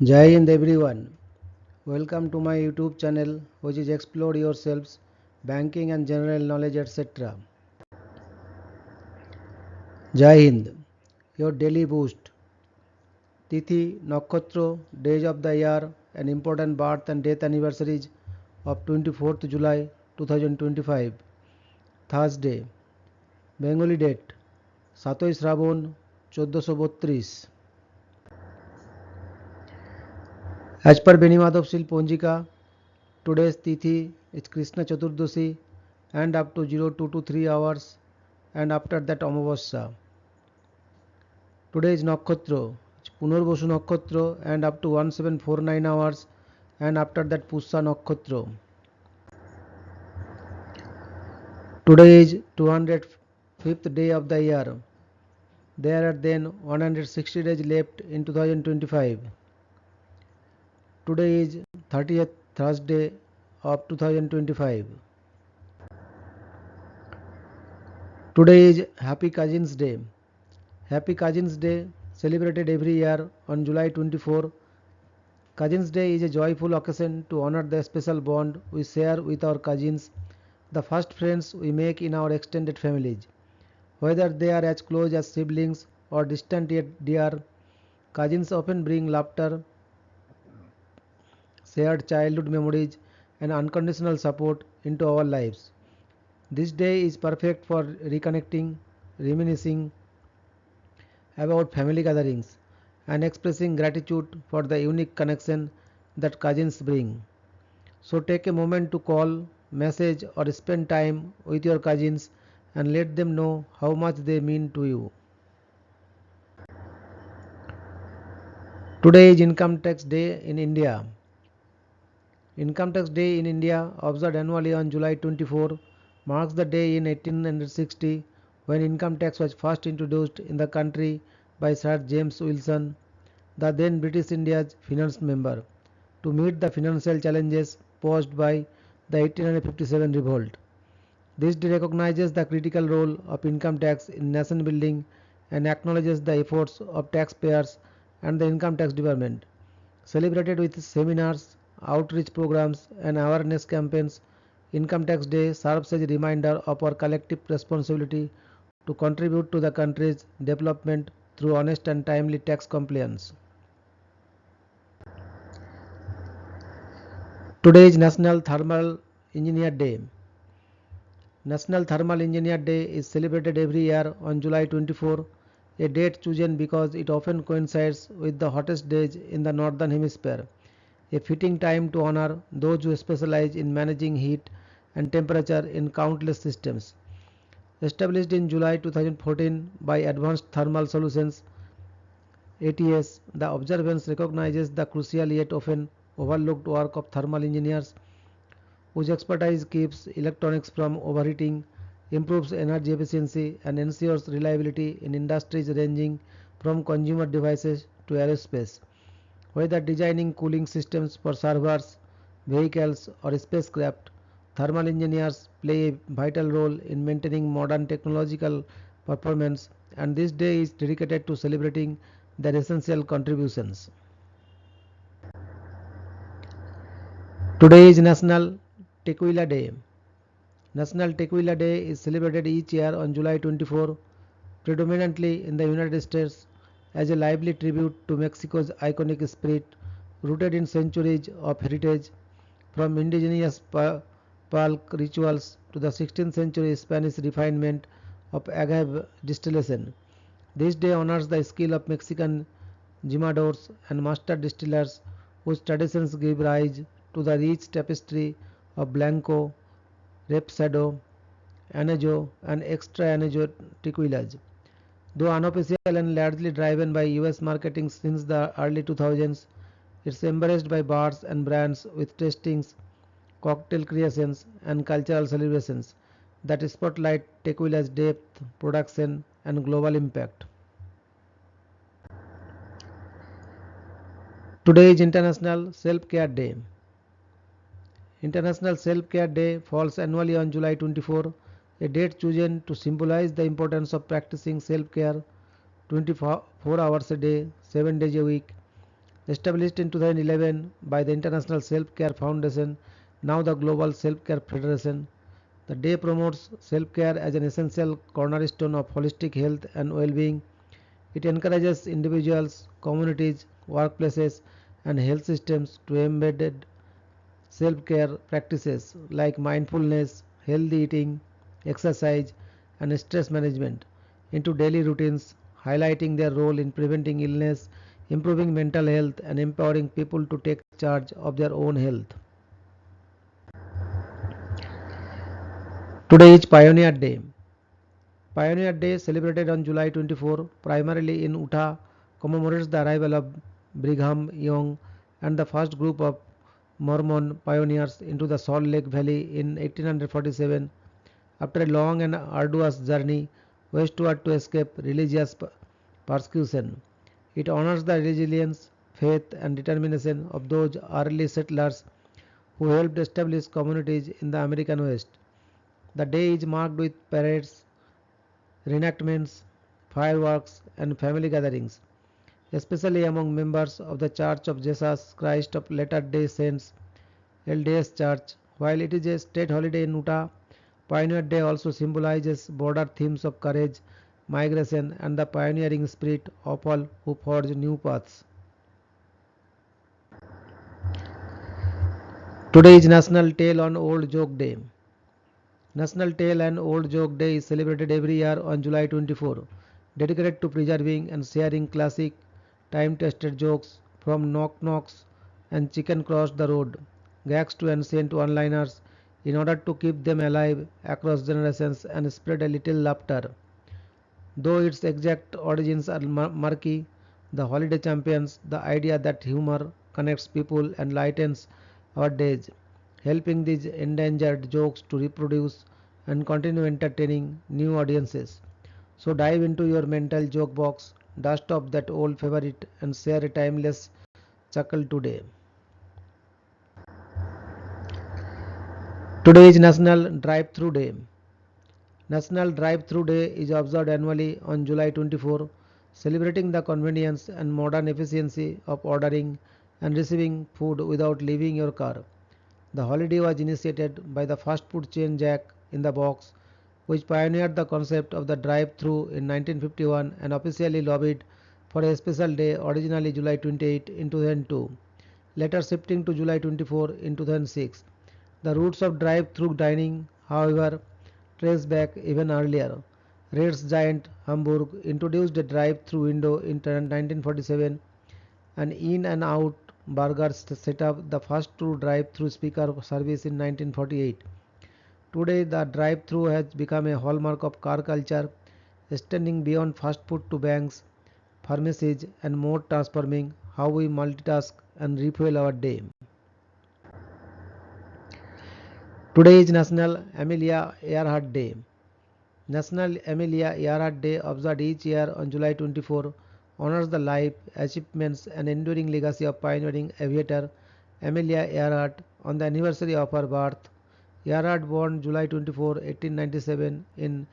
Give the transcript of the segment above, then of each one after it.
Jai Hind everyone. Welcome to my YouTube channel which is Explore Yourselves, Banking and General Knowledge etc. Jai Hind. Your daily boost. Tithi, Nakshatra, days of the year and important birth and death anniversaries of 24th July 2025. Thursday. Bengali date 7 Shravan 1432. As per Beni Madhav Sil Ponjika, today's Tithi is Krishna Chaturdashi and up to 02 to 3 hours and after that Amavasya. Today is Nakshatra, Punarvasu Nakshatra and up to 1749 hours and after that Pushya Nakshatra. Today is 205th day of the year. There are then 160 days left in 2025. Today is 30th Thursday of 2025. Today is Happy Cousins Day. Happy Cousins Day celebrated every year on July 24. Cousins Day is a joyful occasion to honor the special bond we share with our cousins, the first friends we make in our extended families. Whether they are as close as siblings or distant yet dear, cousins often bring laughter, shared childhood memories, and unconditional support into our lives. This day is perfect for reconnecting, reminiscing about family gatherings, and expressing gratitude for the unique connection that cousins bring. So take a moment to call, message, or spend time with your cousins and let them know how much they mean to you. Today is Income Tax Day in India. Income Tax Day in India, observed annually on July 24, marks the day in 1860 when income tax was first introduced in the country by Sir James Wilson, the then British India's finance member, to meet the financial challenges posed by the 1857 revolt. This day recognizes the critical role of income tax in nation building and acknowledges the efforts of taxpayers and the income tax department. Celebrated with seminars, outreach programs, and awareness campaigns, Income Tax Day serves as a reminder of our collective responsibility to contribute to the country's development through honest and timely tax compliance. Today is National Thermal Engineer Day. National Thermal Engineer Day is celebrated every year on July 24, a date chosen because it often coincides with the hottest days in the northern hemisphere, a fitting time to honor those who specialize in managing heat and temperature in countless systems. Established in July 2014 by Advanced Thermal Solutions ATS, the observance recognizes the crucial yet often overlooked work of thermal engineers whose expertise keeps electronics from overheating, improves energy efficiency, and ensures reliability in industries ranging from consumer devices to aerospace. Whether designing cooling systems for servers, vehicles, or spacecraft, thermal engineers play a vital role in maintaining modern technological performance, and this day is dedicated to celebrating their essential contributions. Today is National Tequila Day. National Tequila Day is celebrated each year on July 24, predominantly in the United States, as a lively tribute to Mexico's iconic spirit, rooted in centuries of heritage, from indigenous pulque rituals to the 16th century Spanish refinement of agave distillation. This day honors the skill of Mexican jimadores and master distillers whose traditions give rise to the rich tapestry of Blanco, Reposado, Anejo, and Extra Anejo tequilas. Though unofficial and largely driven by US marketing since the early 2000s, it's embraced by bars and brands with tastings, cocktail creations, and cultural celebrations that spotlight tequila's depth, production, and global impact. Today is International Self-Care Day. International Self-Care Day falls annually on July 24, a date chosen to symbolize the importance of practicing self-care 24 hours a day, 7 days a week. Established in 2011 by the International Self-Care Foundation, now the Global Self-Care Federation, the day promotes self-care as an essential cornerstone of holistic health and well-being. It encourages individuals, communities, workplaces, and health systems to embed self-care practices like mindfulness, healthy eating, exercise, and stress management into daily routines, highlighting their role in preventing illness, improving mental health, and empowering people to take charge of their own health. Today is Pioneer Day. Pioneer Day, celebrated on July 24, primarily in Utah, commemorates the arrival of Brigham Young and the first group of Mormon pioneers into the Salt Lake Valley in 1847 after a long and arduous journey westward to escape religious persecution. It honors the resilience, faith, and determination of those early settlers who helped establish communities in the American West. The day is marked with parades, reenactments, fireworks, and family gatherings, especially among members of the Church of Jesus Christ of Latter-day Saints (LDS Church). While it is a state holiday in Utah, Pioneer Day also symbolizes broader themes of courage, migration, and the pioneering spirit of all who forge new paths. Today is National Tale and Old Joke Day. National Tale and Old Joke Day is celebrated every year on July 24, dedicated to preserving and sharing classic, time-tested jokes from Knock Knocks and Chicken Cross the Road, gags to ancient one-liners, in order to keep them alive across generations and spread a little laughter. Though its exact origins are murky, the holiday champions the idea that humor connects people and lightens our days, helping these endangered jokes to reproduce and continue entertaining new audiences. So dive into your mental joke box, dust off that old favorite, and share a timeless chuckle today. Today is National Drive-Through Day. National Drive-Through Day is observed annually on July 24, celebrating the convenience and modern efficiency of ordering and receiving food without leaving your car. The holiday was initiated by the fast food chain Jack in the Box, which pioneered the concept of the drive-through in 1951 and officially lobbied for a special day, originally July 28 in 2002, later shifting to July 24 in 2006. The roots of drive-through dining, however, trace back even earlier. Red's Giant Hamburg introduced a drive-through window in 1947, and In and Out Burgers set up the first true drive-through speaker service in 1948. Today, the drive-through has become a hallmark of car culture, extending beyond fast food to banks, pharmacies, and more, transforming how we multitask and refuel our day. Today is National Amelia Earhart Day. National Amelia Earhart Day, observed each year on July 24, honors the life, achievements, and enduring legacy of pioneering aviator Amelia Earhart on the anniversary of her birth. Earhart, born July 24, 1897 in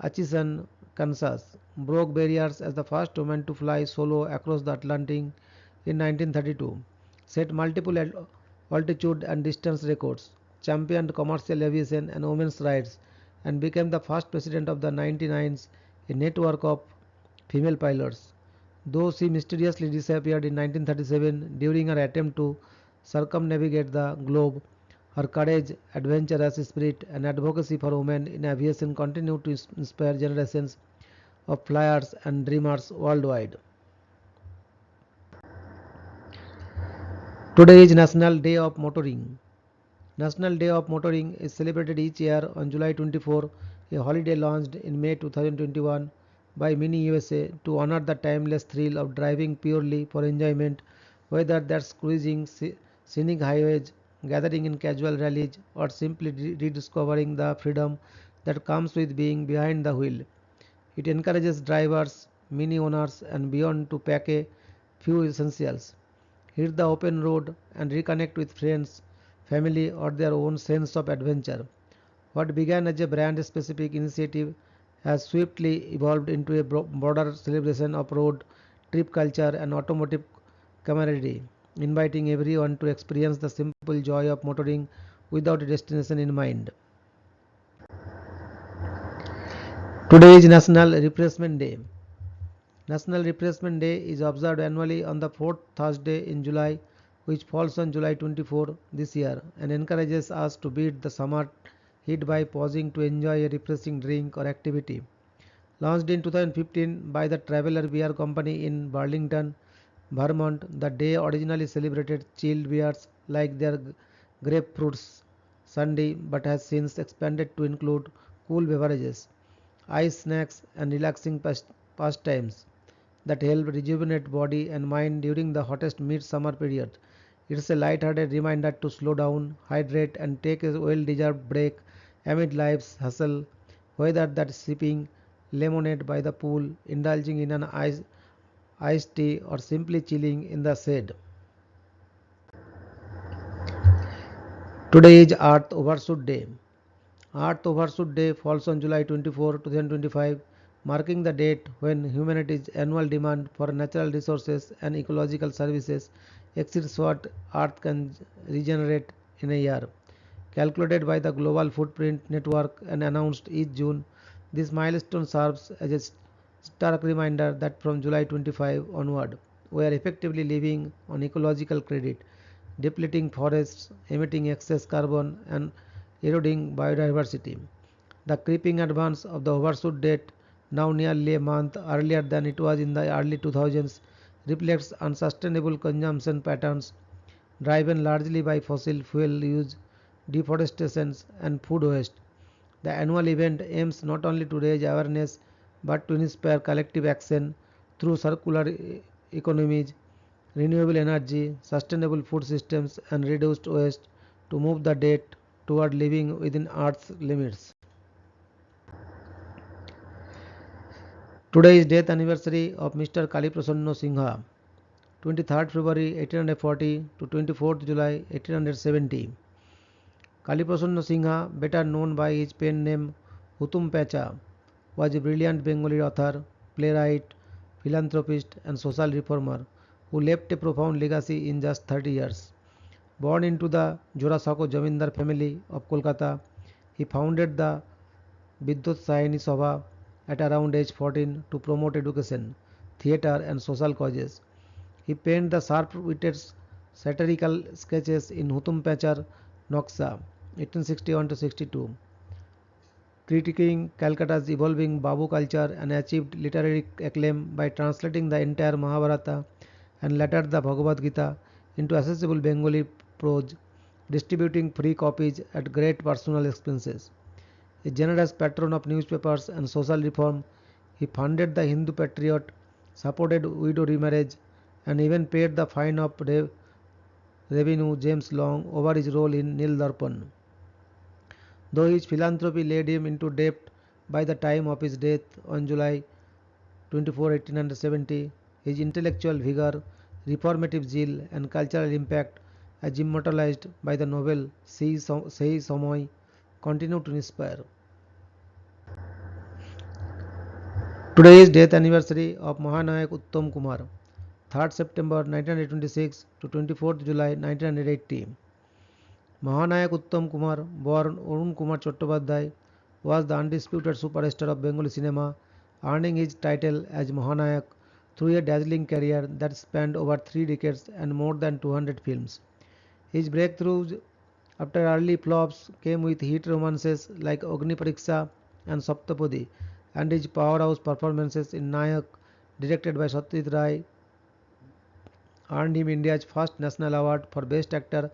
Atchison, Kansas, broke barriers as the first woman to fly solo across the Atlantic in 1932, set multiple altitude and distance records, championed commercial aviation and women's rights, and became the first president of the 99s, a network of female pilots. Though she mysteriously disappeared in 1937 during her attempt to circumnavigate the globe, her courage, adventurous spirit, and advocacy for women in aviation continue to inspire generations of flyers and dreamers worldwide. Today is National Day of Motoring. National Day of Motoring is celebrated each year on July 24, a holiday launched in May 2021 by Mini USA to honor the timeless thrill of driving purely for enjoyment, whether that's cruising scenic highways, gathering in casual rallies, or simply rediscovering the freedom that comes with being behind the wheel. It encourages drivers, mini owners, and beyond to pack a few essentials, hit the open road, and reconnect with friends, family, or their own sense of adventure. What began as a brand specific initiative has swiftly evolved into a broader celebration of road trip culture and automotive camaraderie, inviting everyone to experience the simple joy of motoring without a destination in mind. Today is National Refreshment Day. National Refreshment Day is observed annually on the fourth Thursday in July, which falls on July 24 this year, and encourages us to beat the summer heat by pausing to enjoy a refreshing drink or activity. Launched in 2015 by the Traveller Beer Company in Burlington, Vermont, the day originally celebrated chilled beers like their grapefruits sundae, but has since expanded to include cool beverages, ice snacks, and relaxing pastimes that help rejuvenate body and mind during the hottest mid-summer period. It's a light-hearted reminder to slow down, hydrate, and take a well-deserved break amid life's hustle, whether that's sipping lemonade by the pool, indulging in an iced tea, or simply chilling in the shade. Today is Earth Overshoot Day. Earth Overshoot Day falls on July 24, 2025, marking the date when humanity's annual demand for natural resources and ecological services exceeds what Earth can regenerate in a year. Calculated by the Global Footprint Network and announced each June, this milestone serves as a stark reminder that from July 25 onward, we are effectively living on ecological credit, depleting forests, emitting excess carbon, and eroding biodiversity. The creeping advance of the overshoot date, now nearly a month earlier than it was in the early 2000s, reflects unsustainable consumption patterns driven largely by fossil fuel use, deforestation, and food waste. The annual event aims not only to raise awareness but to inspire collective action through circular economies, renewable energy, sustainable food systems, and reduced waste to move the date toward living within Earth's limits. Today is death anniversary of Mr. Kaliprasanna Singha, 23rd February 1840 to 24th July 1870. Kaliprasanna Singha, better known by his pen name Hutum Pecha, was a brilliant Bengali author, playwright, philanthropist, and social reformer who left a profound legacy in just 30 years. Born into the Jorasako Jamindar family of Kolkata, he founded the Vidyut Sahini Sabha at around age 14 to promote education, theatre, and social causes. He penned the sharp-witted satirical sketches in Hutum Pechar Noksha 1861 to 62, critiquing Calcutta's evolving Babu culture, and achieved literary acclaim by translating the entire Mahabharata and later the Bhagavad Gita into accessible Bengali prose, distributing free copies at great personal expenses. A generous patron of newspapers and social reform, he funded the Hindu Patriot, supported widow remarriage, and even paid the fine of revenue James Long over his role in Nil Darpan. Though his philanthropy led him into debt by the time of his death on July 24, 1870, his intellectual vigor, reformative zeal, and cultural impact, as immortalized by the novel Sei Samoy, continue to inspire. Today is death anniversary of Mahanayak Uttam Kumar, 3rd September 1926 to 24th July 1980. Mahanayak Uttam Kumar, born Arun Kumar Chattopadhyay, was the undisputed superstar of Bengali cinema, earning his title as Mahanayak through a dazzling career that spanned over 3 decades and more than 200 films. His breakthroughs after early flops came with hit romances like Agni Pariksha and Saptapadi, and his powerhouse performances in Nayak, directed by Satyajit Ray, earned him India's first national award for Best Actor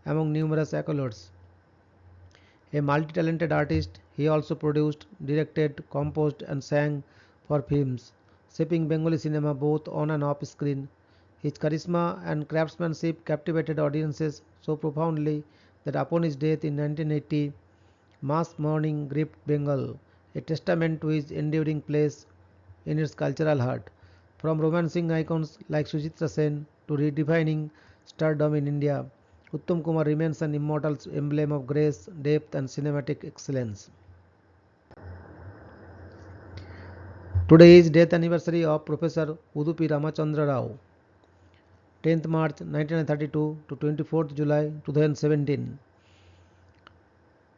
among numerous accolades. A multi-talented artist, he also produced, directed, composed, and sang for films, shaping Bengali cinema both on and off screen. His charisma and craftsmanship captivated audiences so profoundly that upon his death in 1980, mass mourning gripped Bengal, a testament to his enduring place in its cultural heart. From romancing icons like Suchitra Sen to redefining stardom in India, Uttam Kumar remains an immortal emblem of grace, depth, and cinematic excellence. Today is death anniversary of Professor Udupi Ramachandra Rao, 10th March 1932 to 24th July 2017.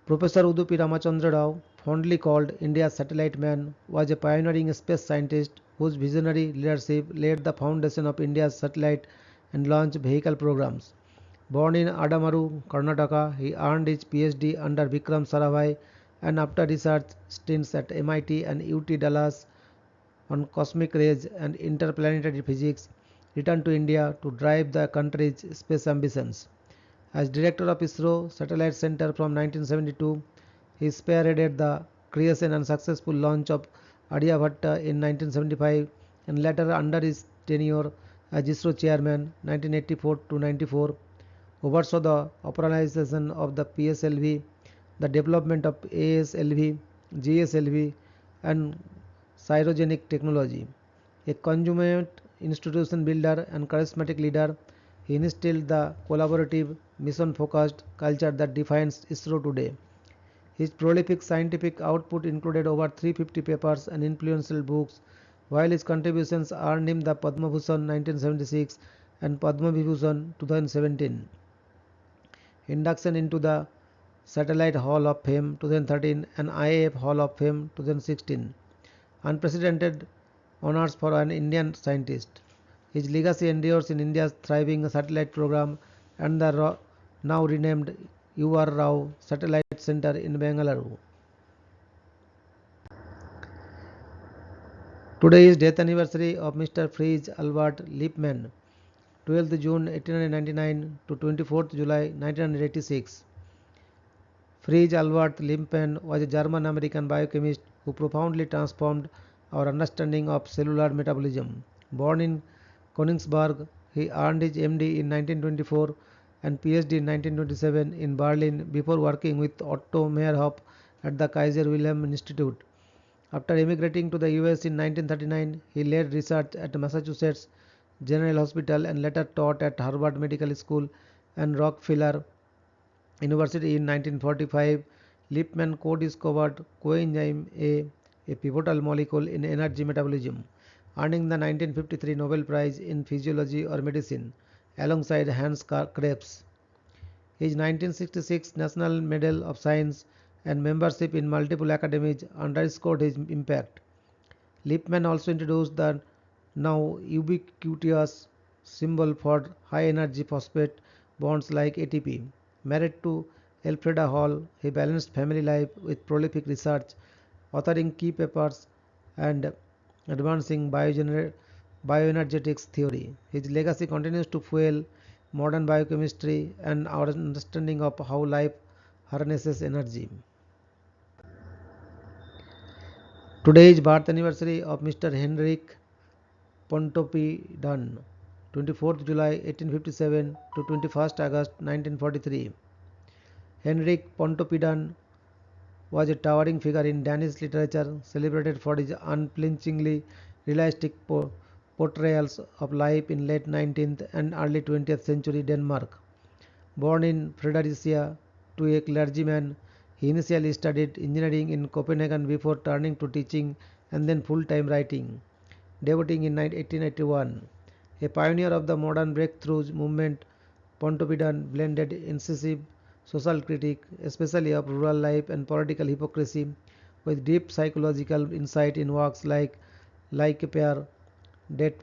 Professor Udupi Ramachandra Rao, fondly called India's satellite man, was a pioneering space scientist whose visionary leadership laid the foundation of India's satellite and launch vehicle programs. Born in Adamaru, Karnataka, he earned his PhD under Vikram Sarabhai and after research stints at MIT and UT Dallas on cosmic rays and interplanetary physics, returned to India to drive the country's space ambitions. As director of ISRO Satellite Center from 1972, he spearheaded the creation and successful launch of Aryabhatta in 1975 and later under his tenure as ISRO chairman 1984 to 94 oversaw the operationalization of the PSLV, the development of ASLV, GSLV, and cryogenic technology. A consummate institution builder and charismatic leader, he instilled the collaborative, mission-focused culture that defines ISRO today. His prolific scientific output included over 350 papers and influential books, while his contributions earned him the Padma Bhushan 1976 and Padma Vibhushan 2017. Induction into the Satellite Hall of Fame 2013 and IAF Hall of Fame 2016. Unprecedented honors for an Indian scientist. His legacy endures in India's thriving satellite program and the now renamed U.R. Rao Satellite Center in Bengaluru. Today is death anniversary of Mr. Fritz Albert Lippmann, 12th June 1899 to 24th July 1986. Fritz Albert Lippmann was a German-American biochemist who profoundly transformed our understanding of cellular metabolism. Born in Königsberg, he earned his MD in 1924 and PhD in 1927 in Berlin before working with Otto Meyerhoff at the Kaiser Wilhelm Institute. After emigrating to the US in 1939, he led research at Massachusetts General Hospital and later taught at Harvard Medical School and Rockefeller University in 1945. Lippmann co-discovered coenzyme A pivotal molecule in energy metabolism, earning the 1953 Nobel Prize in Physiology or Medicine alongside Hans Krebs. His 1966 National Medal of Science and membership in multiple academies underscored his impact. Lippmann also introduced the now ubiquitous symbol for high-energy phosphate bonds like ATP. Married to Elfreda Hall, he balanced family life with prolific research, authoring key papers and advancing bioenergetics theory. His legacy continues to fuel modern biochemistry and our understanding of how life harnesses energy. Today is birth anniversary of Mr. Henrik Pontoppidan, 24th July 1857 to 21st August 1943. Henrik Pontoppidan was a towering figure in Danish literature, celebrated for his unflinchingly realistic portrayals of life in late 19th and early 20th century Denmark. Born in Fredericia to a clergyman, he initially studied engineering in Copenhagen before turning to teaching and then full-time writing, debuting in 1881. A pioneer of the modern breakthroughs movement, Pontoppidan blended incisive social critique, especially of rural life and political hypocrisy, with deep psychological insight in works like a Pair, Det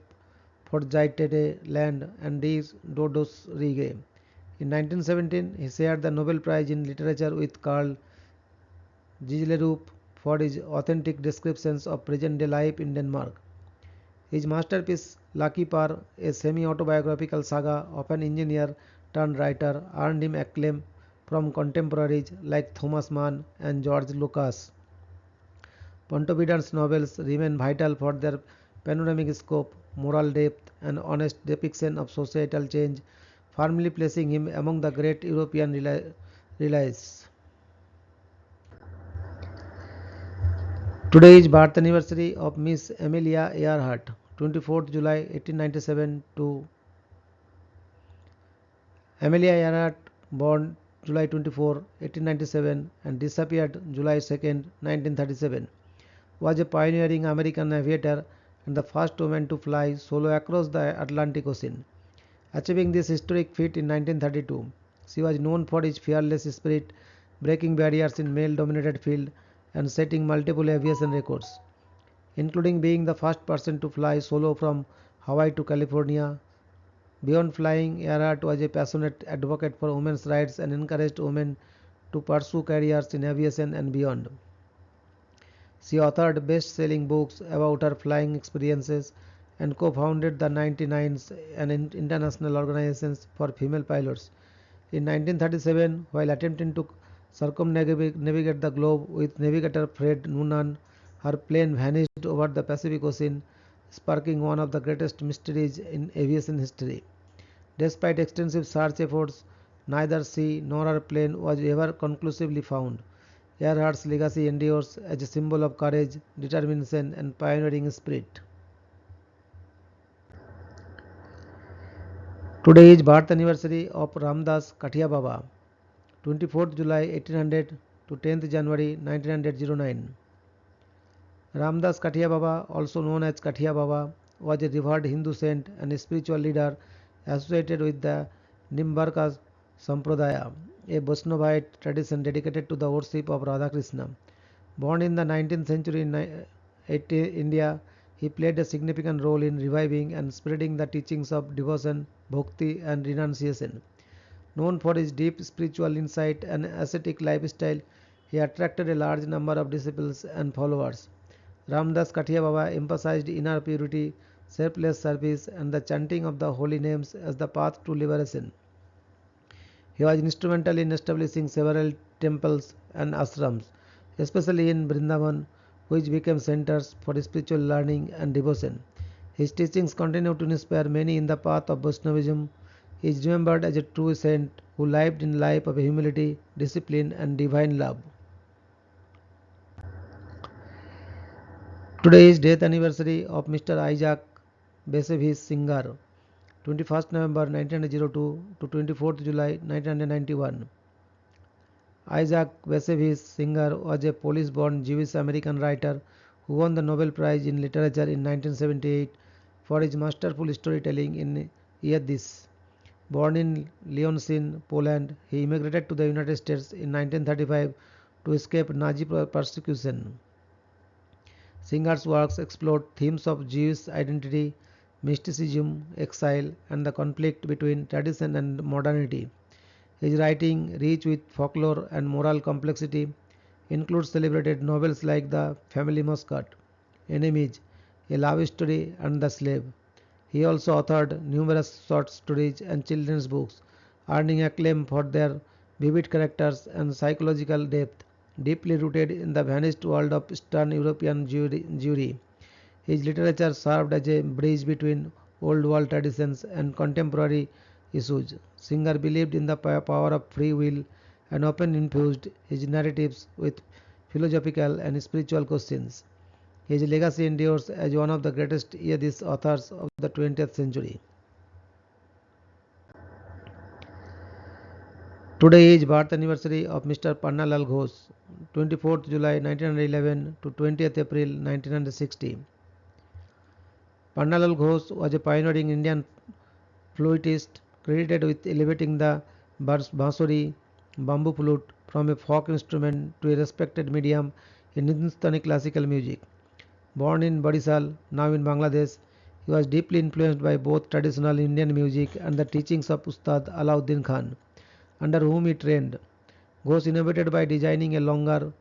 Forjättade Land and Des Dodos Rige. In 1917, he shared the Nobel Prize in Literature with Carl Gieslerup for his authentic descriptions of present-day life in Denmark. His masterpiece, Lucky Par, a semi-autobiographical saga of an engineer turned writer, earned him acclaim from contemporaries like Thomas Mann and George Lucas. Pontoppidan's novels remain vital for their panoramic scope, moral depth, and honest depiction of societal change, firmly placing him among the great European realists. Today is birth anniversary of Miss Amelia Earhart, 24th July 1897 to Amelia Earhart, born July 24, 1897 and disappeared July 2, 1937, was a pioneering American aviator and the first woman to fly solo across the Atlantic Ocean. Achieving this historic feat in 1932, she was known for his fearless spirit, breaking barriers in male-dominated field and setting multiple aviation records, including being the first person to fly solo from Hawaii to California. Beyond flying, Earhart was a passionate advocate for women's rights and encouraged women to pursue careers in aviation and beyond. She authored best-selling books about her flying experiences and co-founded the 99s, an international organization for female pilots. In 1937, while attempting to circumnavigate the globe with navigator Fred Noonan, her plane vanished over the Pacific Ocean, sparking one of the greatest mysteries in aviation history. Despite extensive search efforts, neither she nor her plane was ever conclusively found. Earhart's legacy endures as a symbol of courage, determination, and pioneering spirit. Today is birth anniversary of Ramdas Kathia Baba, 24th July 1800 to 10th January 1909. Ramdas Kathia Baba, also known as Kathia Baba, was a revered Hindu saint and a spiritual leader associated with the Nimbarka Sampradaya, a Vaishnavite tradition dedicated to the worship of Radha Krishna. Born in the 19th century in India, he played a significant role in reviving and spreading the teachings of devotion, bhakti, and renunciation. Known for his deep spiritual insight and ascetic lifestyle, he attracted a large number of disciples and followers. Ramdas Kathia Baba emphasized inner purity, selfless service, and the chanting of the holy names as the path to liberation. He was instrumental in establishing several temples and ashrams, especially in Vrindavan, which became centers for spiritual learning and devotion. His teachings continue to inspire many in the path of Vaishnavism. He is remembered as a true saint who lived in life of humility, discipline, and divine love. Today is death anniversary of Mr. Isaac Bashevis Singer, 21st November 1902 to 24th July 1991. Isaac Bashevis Singer was a Polish-born Jewish-American writer who won the Nobel Prize in Literature in 1978 for his masterful storytelling in Yiddish. Born in Leoncin, Poland, he immigrated to the United States in 1935 to escape Nazi persecution. Singer's works explored themes of Jewish identity, mysticism, exile, and the conflict between tradition and modernity. His writing, rich with folklore and moral complexity, includes celebrated novels like The Family Muscat, Enemies, A Love Story, and The Slave. He also authored numerous short stories and children's books, earning acclaim for their vivid characters and psychological depth, deeply rooted in the vanished world of Eastern European Jewry. His literature served as a bridge between old world traditions and contemporary issues. Singer believed in the power of free will and often infused his narratives with philosophical and spiritual questions. His legacy endures as one of the greatest Yiddish authors of the 20th century. Today is birth anniversary of Mr. Pannalal Ghosh, 24th July 1911 to 20th April 1960. Pannalal Ghosh was a pioneering Indian fluteist credited with elevating the bansuri, bamboo flute, from a folk instrument to a respected medium in Hindustani classical music. Born in Barisal, now in Bangladesh, he was deeply influenced by both traditional Indian music and the teachings of Ustad Alauddin Khan, under whom he trained. Ghosh innovated by designing a longer,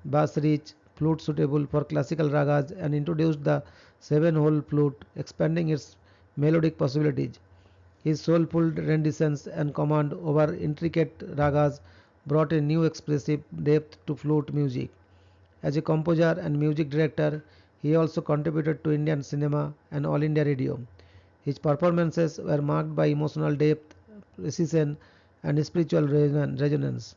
bass-rich flute suitable for classical ragas and introduced the seven-hole flute, expanding its melodic possibilities. His soulful renditions and command over intricate ragas brought a new expressive depth to flute music. As a composer and music director, he also contributed to Indian cinema and All India Radio. His performances were marked by emotional depth, precision, and spiritual resonance.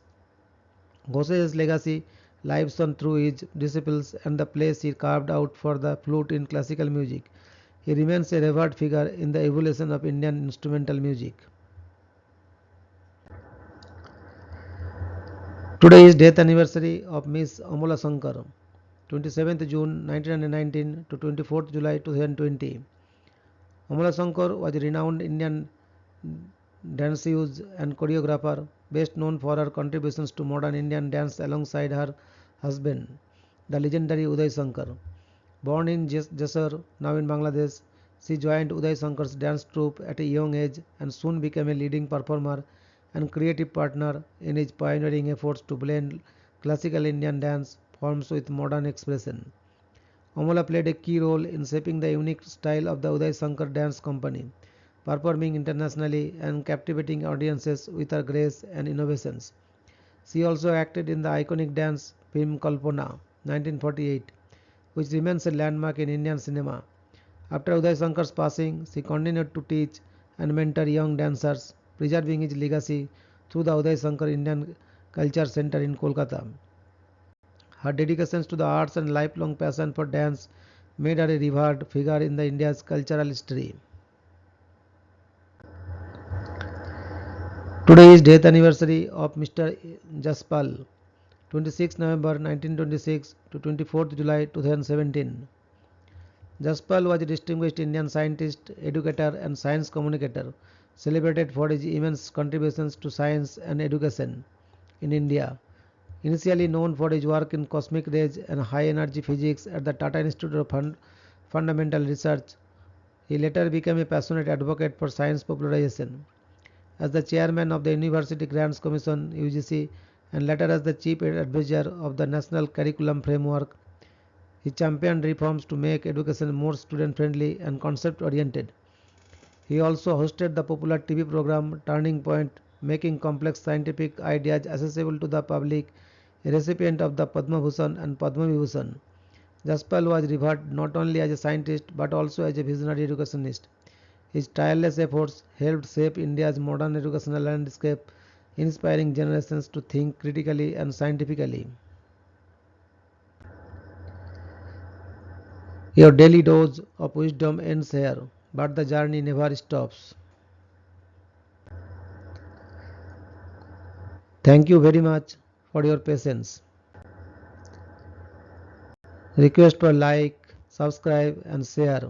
Ghosh's legacy lives on through his disciples and the place he carved out for the flute in classical music. He remains a revered figure in the evolution of Indian instrumental music. Today is death anniversary of Miss Amula Shankar, 27th June 1919 to 24th July 2020. Amula Shankar was a renowned Indian danceuse and choreographer, best known for her contributions to modern Indian dance alongside her husband, the legendary Uday Shankar. Born in Jessore, now in Bangladesh, she joined Uday Shankar's dance troupe at a young age and soon became a leading performer and creative partner in his pioneering efforts to blend classical Indian dance forms with modern expression. Amala played a key role in shaping the unique style of the Uday Shankar Dance Company, performing internationally and captivating audiences with her grace and innovations. She also acted in the iconic dance film Kalpana, 1948, which remains a landmark in Indian cinema. After Uday Shankar's passing, she continued to teach and mentor young dancers, preserving his legacy through the Uday Shankar Indian Culture Center in Kolkata. Her dedication to the arts and lifelong passion for dance made her a revered figure in the India's cultural history. Today is death anniversary of Mr. Jaspal, 26 November 1926 to 24th July 2017. Jaspal was a distinguished Indian scientist, educator and science communicator, celebrated for his immense contributions to science and education in India. Initially known for his work in cosmic rays and high energy physics at the Tata Institute of Fundamental Research, he later became a passionate advocate for science popularization. As the chairman of the University Grants Commission (UGC) and later as the chief advisor of the National Curriculum Framework, he championed reforms to make education more student-friendly and concept-oriented. He also hosted the popular TV program Turning Point, making complex scientific ideas accessible to the public, a recipient of the Padma Bhushan and Padma Vibhushan. Jaspal was revered not only as a scientist but also as a visionary educationist. His tireless efforts helped shape India's modern educational landscape, inspiring generations to think critically and scientifically. Your daily dose of wisdom ends here, but the journey never stops. Thank you very much for your patience. Request for like, subscribe and share.